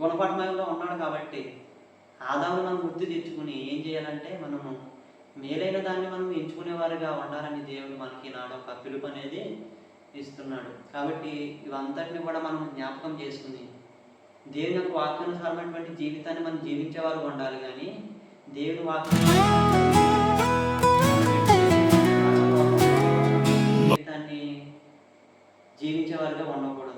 గుణపాఠమయంలో ఉన్నాడు. కాబట్టి ఆదామును మనం గుర్తు తెచ్చుకుని ఏం చేయాలంటే, మనము మేలైన దాన్ని మనం ఎంచుకునేవారుగా ఉండాలని దేవుడు మనకి నాడు ఒక పిలుపు అనేది ఇస్తున్నాడు. కాబట్టి ఇవంతటిని కూడా మనం జ్ఞాపకం చేసుకుని దేవుని యొక్క వాక్యానుసారమైనటువంటి జీవితాన్ని మనం జీవించేవారు ఉండాలి. కానీ దేవుని వాక్యం జీవితాన్ని జీవించేవారుగా ఉండకూడదు.